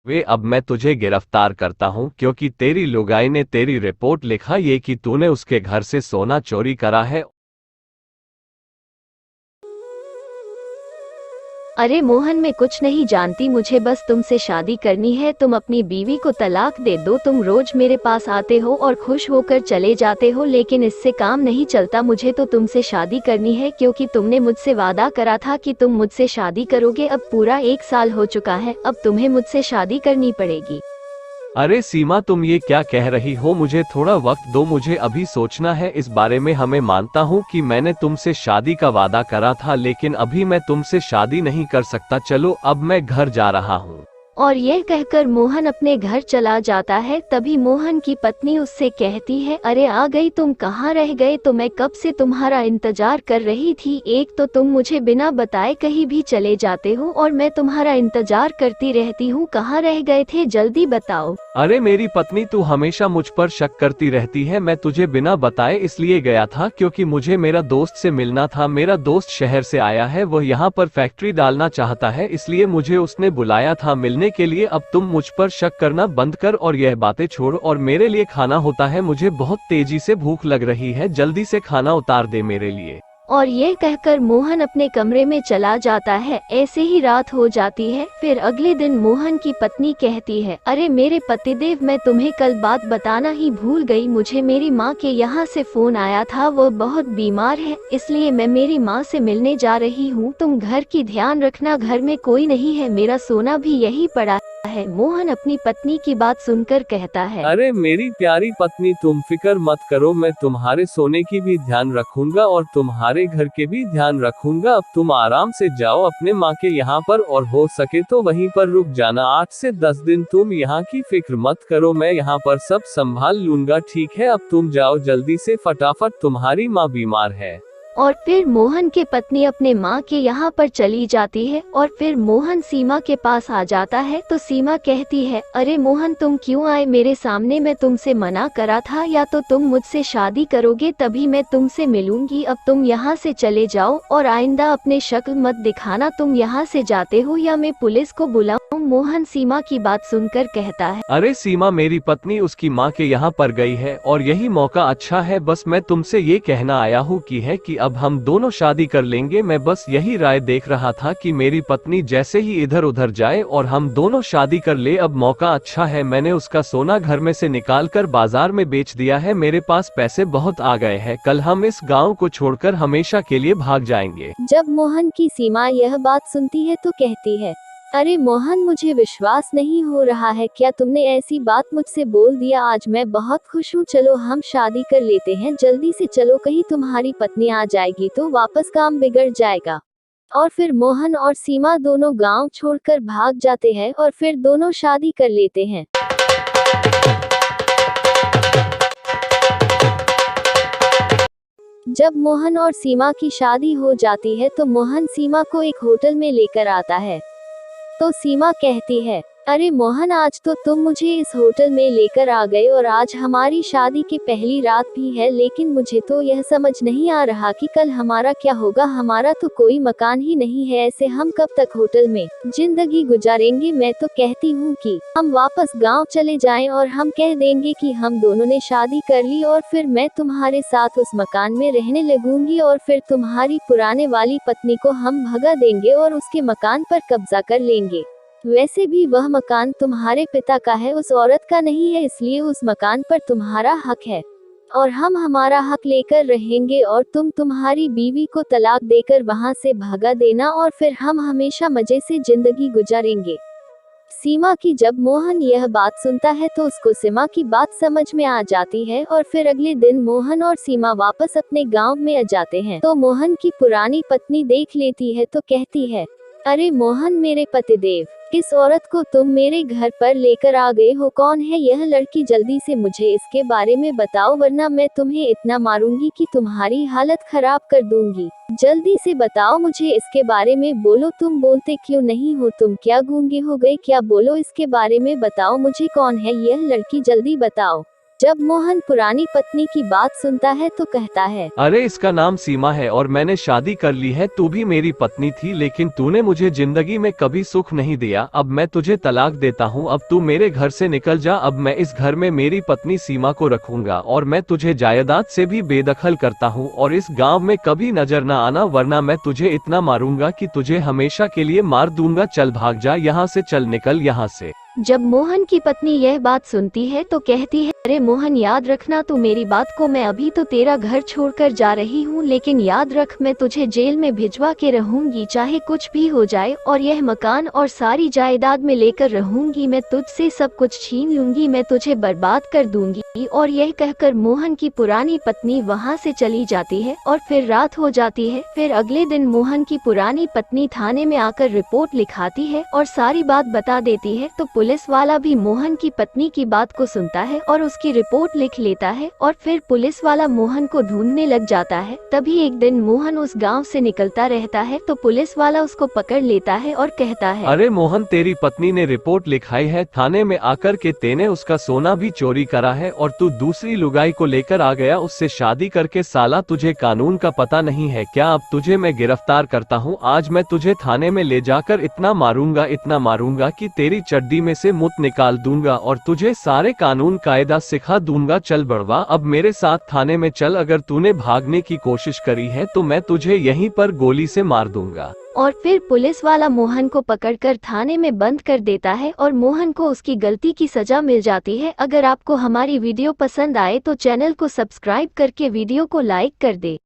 वे अब मैं तुझे गिरफ्तार करता हूँ क्योंकि तेरी लुगाई ने तेरी रिपोर्ट लिखा ये कि तूने उसके घर से सोना चोरी करा है। अरे मोहन, मैं कुछ नहीं जानती, मुझे बस तुमसे शादी करनी है। तुम अपनी बीवी को तलाक दे दो। तुम रोज मेरे पास आते हो और खुश होकर चले जाते हो, लेकिन इससे काम नहीं चलता। मुझे तो तुमसे शादी करनी है क्योंकि तुमने मुझसे वादा करा था कि तुम मुझसे शादी करोगे। अब पूरा 1 साल हो चुका है, अब तुम्हें मुझसे शादी करनी पड़ेगी। अरे सीमा, तुम ये क्या कह रही हो? मुझे थोड़ा वक्त दो, मुझे अभी सोचना है इस बारे में। हमें मानता हूँ कि मैंने तुमसे शादी का वादा करा था, लेकिन अभी मैं तुमसे शादी नहीं कर सकता। चलो अब मैं घर जा रहा हूँ। और यह कहकर मोहन अपने घर चला जाता है। तभी मोहन की पत्नी उससे कहती है, अरे आ गई, तुम कहाँ रह गए? तो मैं कब से तुम्हारा इंतजार कर रही थी। एक तो तुम मुझे बिना बताए कहीं भी चले जाते हो और मैं तुम्हारा इंतजार करती रहती हूँ। कहाँ रह गए थे, जल्दी बताओ। अरे मेरी पत्नी, तू हमेशा मुझ पर शक करती रहती है। मैं तुझे बिना बताए इसलिए गया था क्योंकि मुझे मेरा दोस्त से मिलना था। मेरा दोस्त शहर से आया है, वह यहाँ पर फैक्ट्री डालना चाहता है, इसलिए मुझे उसने बुलाया था मिलने के लिए। अब तुम मुझ पर शक करना बंद कर और यह बातें छोड़ और मेरे लिए खाना होता है। मुझे बहुत तेजी से भूख लग रही है, जल्दी से खाना उतार दे मेरे लिए। और ये कहकर मोहन अपने कमरे में चला जाता है। ऐसे ही रात हो जाती है। फिर अगले दिन मोहन की पत्नी कहती है, अरे मेरे पतिदेव, मैं तुम्हें कल बात बताना ही भूल गई। मुझे मेरी माँ के यहाँ से फोन आया था, वो बहुत बीमार है, इसलिए मैं मेरी माँ से मिलने जा रही हूँ। तुम घर की ध्यान रखना, घर में कोई नहीं है, मेरा सोना भी यही पड़ा है। मोहन अपनी पत्नी की बात सुनकर कहता है, अरे मेरी प्यारी पत्नी, तुम फिक्र मत करो, मैं तुम्हारे सोने की भी ध्यान रखूंगा और तुम्हारे घर के भी ध्यान रखूंगा। अब तुम आराम से जाओ अपने माँ के यहाँ पर, और हो सके तो वहीं पर रुक जाना। 8 से 10 दिन तुम यहाँ की फिक्र मत करो, मैं यहाँ पर सब संभाल लूंगा, ठीक है? अब तुम जाओ जल्दी से, फटाफट, तुम्हारी माँ बीमार है। और फिर मोहन की पत्नी अपने माँ के यहाँ पर चली जाती है। और फिर मोहन सीमा के पास आ जाता है। तो सीमा कहती है, अरे मोहन, तुम क्यों आए मेरे सामने? मैं तुमसे मना करा था, या तो तुम मुझसे शादी करोगे तभी मैं तुमसे मिलूंगी। अब तुम यहाँ से चले जाओ और आइंदा अपने शक्ल मत दिखाना। तुम यहाँ से जाते हो या मैं पुलिस को बुलाऊं? मोहन सीमा की बात सुनकर कहता है, अरे सीमा, मेरी पत्नी उसकी माँ के यहाँ पर गई है और यही मौका अच्छा है। बस मैं तुमसे ये कहना आया हूँ कि अब हम दोनों शादी कर लेंगे। मैं बस यही राय देख रहा था कि मेरी पत्नी जैसे ही इधर उधर जाए और हम दोनों शादी कर ले। अब मौका अच्छा है, मैंने उसका सोना घर में से निकाल कर बाजार में बेच दिया है, मेरे पास पैसे बहुत आ गए हैं। कल हम इस गाँव को छोड़कर हमेशा के लिए भाग जाएंगे। जब मोहन की सीमा यह बात सुनती है तो कहती है, अरे मोहन, मुझे विश्वास नहीं हो रहा है, क्या तुमने ऐसी बात मुझसे बोल दिया? आज मैं बहुत खुश हूँ, चलो हम शादी कर लेते हैं, जल्दी से चलो, कहीं तुम्हारी पत्नी आ जाएगी तो वापस काम बिगड़ जाएगा। और फिर मोहन और सीमा दोनों गांव छोड़कर भाग जाते हैं और फिर दोनों शादी कर लेते हैं। जब मोहन और सीमा की शादी हो जाती है तो मोहन सीमा को एक होटल में लेकर आता है। तो सीमा कहती है, अरे मोहन, आज तो तुम मुझे इस होटल में लेकर आ गए और आज हमारी शादी की पहली रात भी है, लेकिन मुझे तो यह समझ नहीं आ रहा कि कल हमारा क्या होगा। हमारा तो कोई मकान ही नहीं है, ऐसे हम कब तक होटल में जिंदगी गुजारेंगे? मैं तो कहती हूँ कि हम वापस गांव चले जाएं और हम कह देंगे कि हम दोनों ने शादी कर ली और फिर मैं तुम्हारे साथ उस मकान में रहने लगूंगी और फिर तुम्हारी पुराने वाली पत्नी को हम भगा देंगे और उसके मकान पर कब्जा कर लेंगे। वैसे भी वह मकान तुम्हारे पिता का है, उस औरत का नहीं है, इसलिए उस मकान पर तुम्हारा हक है और हम हमारा हक लेकर रहेंगे और तुम तुम्हारी बीवी को तलाक देकर वहां से भगा देना और फिर हम हमेशा मजे से जिंदगी गुजारेंगे। सीमा की जब मोहन यह बात सुनता है तो उसको सीमा की बात समझ में आ जाती है और फिर अगले दिन मोहन और सीमा वापस अपने गांव में आ जाते हैं। तो मोहन की पुरानी पत्नी देख लेती है तो कहती है, अरे मोहन, मेरे पतिदेव, किस औरत को तुम मेरे घर पर लेकर आ गए हो? कौन है यह लड़की? जल्दी से मुझे इसके बारे में बताओ, वरना मैं तुम्हें इतना मारूंगी कि तुम्हारी हालत खराब कर दूंगी। जल्दी से बताओ मुझे इसके बारे में, बोलो, तुम बोलते क्यों नहीं हो? तुम क्या गूंगे हो गए क्या? बोलो, इसके बारे में बताओ मुझे, कौन है यह लड़की? जल्दी बताओ। जब मोहन पुरानी पत्नी की बात सुनता है तो कहता है, अरे इसका नाम सीमा है और मैंने शादी कर ली है। तू भी मेरी पत्नी थी, लेकिन तूने मुझे जिंदगी में कभी सुख नहीं दिया। अब मैं तुझे तलाक देता हूँ। अब तू मेरे घर से निकल जा। अब मैं इस घर में मेरी पत्नी सीमा को रखूंगा और मैं तुझे जायदाद से भी बेदखल करता हूँ और इस गाँव में कभी नजर न आना, वरना मैं तुझे इतना मारूंगा कि तुझे हमेशा के लिए मार दूंगा। चल भाग जा यहाँ से, चल निकल यहाँ से। जब मोहन की पत्नी यह बात सुनती है तो कहती है, अरे मोहन याद रखना तू मेरी बात को, मैं अभी तो तेरा घर छोड़कर जा रही हूँ, लेकिन याद रख मैं तुझे जेल में भिजवा के रहूंगी, चाहे कुछ भी हो जाए, और यह मकान और सारी जायदाद में लेकर रहूंगी। मैं तुझसे सब कुछ छीन लूंगी, मैं तुझे बर्बाद कर दूंगी। और यह कहकर मोहन की पुरानी पत्नी वहाँ से चली जाती है और फिर रात हो जाती है। फिर अगले दिन मोहन की पुरानी पत्नी थाने में आकर रिपोर्ट लिखाती है और सारी बात बता देती है। तो पुलिस वाला भी मोहन की पत्नी की बात को सुनता है और उसकी रिपोर्ट लिख लेता है और फिर पुलिस वाला मोहन को ढूंढने लग जाता है। तभी एक दिन मोहन उस गांव से निकलता रहता है तो पुलिस वाला उसको पकड़ लेता है और कहता है, अरे मोहन, तेरी पत्नी ने रिपोर्ट लिखाई है थाने में आकर के तेने उसका सोना भी चोरी करा है और तू दूसरी लुगाई को लेकर आ गया उससे शादी करके। साला तुझे कानून का पता नहीं है क्या? अब तुझे मैं गिरफ्तार करता हूँ। आज मैं तुझे थाने में ले जाकर इतना मारूंगा कि तेरी चड्डी में से मुत निकाल दूंगा और तुझे सारे कानून कायदा सिखा दूंगा। चल बड़वा, अब मेरे साथ थाने में चल। अगर तूने भागने की कोशिश करी है तो मैं तुझे यहीं पर गोली से मार दूंगा। और फिर पुलिस वाला मोहन को पकड़कर थाने में बंद कर देता है और मोहन को उसकी गलती की सजा मिल जाती है। अगर आपको हमारी वीडियो पसंद आए तो चैनल को सब्सक्राइब करके वीडियो को लाइक कर दे।